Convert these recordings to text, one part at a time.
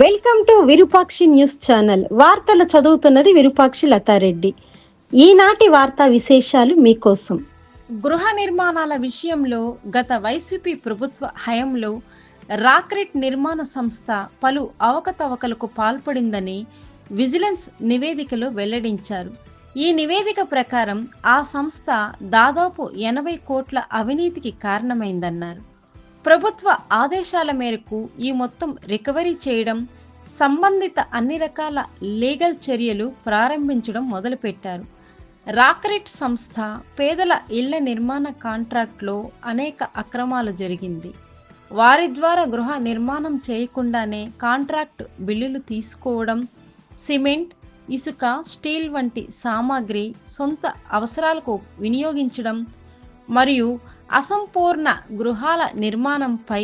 Welcome to Virupakshi news channel. వార్తలు చదువుతున్నది విరూపాక్షి లతారెడ్డి. ఈనాటి వార్తా విశేషాలు మీకోసం. గృహ నిర్మాణాల విషయంలో గత వైసీపీ ప్రభుత్వ హయాంలో రాక్రెట్ నిర్మాణ సంస్థ పలు అవకతవకలకు పాల్పడిందని విజిలెన్స్ నివేదికలో వెల్లడించారు. ఈ నివేదిక ప్రకారం ఆ సంస్థ దాదాపు 80 కోట్ల అవినీతికి కారణమైందన్నారు. ప్రభుత్వ ఆదేశాల మేరకు ఈ మొత్తం రికవరీ చేయడం, సంబంధిత అన్ని రకాల లీగల్ చర్యలు ప్రారంభించడం మొదలుపెట్టారు. రాక్రెట్ సంస్థ పేదల ఇళ్ల నిర్మాణ కాంట్రాక్ట్లో అనేక అక్రమాలు జరిగింది. వారి ద్వారా గృహ నిర్మాణం చేయకుండానే కాంట్రాక్ట్ బిల్లులు తీసుకోవడం, సిమెంట్, ఇసుక, స్టీల్ వంటి సామాగ్రి సొంత అవసరాలకు వినియోగించడం మరియు అసంపూర్ణ గృహాల నిర్మాణంపై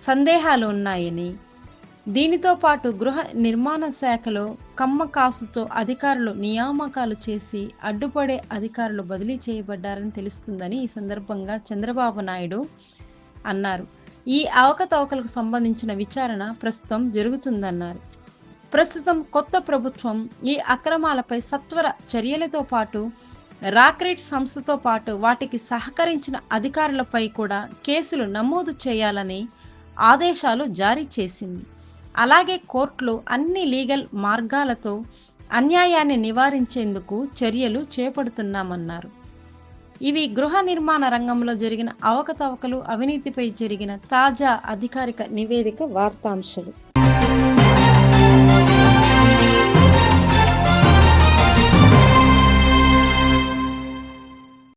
సందేహాలు ఉన్నాయని, దీనితో పాటు గృహ నిర్మాణ శాఖలో కమ్మకాసుతో అధికారులు నియామకాలు చేసి అడ్డుపడే అధికారులు బదిలీ చేయబడ్డారని తెలుస్తుందని ఈ సందర్భంగా చంద్రబాబు నాయుడు అన్నారు. ఈ అవకతవకలకు సంబంధించిన విచారణ ప్రస్తుతం జరుగుతుందన్నారు. ప్రస్తుతం కొత్త ప్రభుత్వం ఈ అక్రమాలపై సత్వర చర్యలతో పాటు రాక్రెట్ సంస్థతో పాటు వాటికి సహకరించిన అధికారులపై కూడా కేసులు నమోదు చేయాలని ఆదేశాలు జారీ చేసింది. అలాగే కోర్టులో అన్ని లీగల్ మార్గాలతో అన్యాయాన్ని నివారించేందుకు చర్యలు చేపడుతున్నామన్నారు. ఇవి గృహ నిర్మాణ రంగంలో జరిగిన అవకతవకలు, అవినీతిపై జరిగిన తాజా అధికారిక నివేదిక వార్తాంశాలు.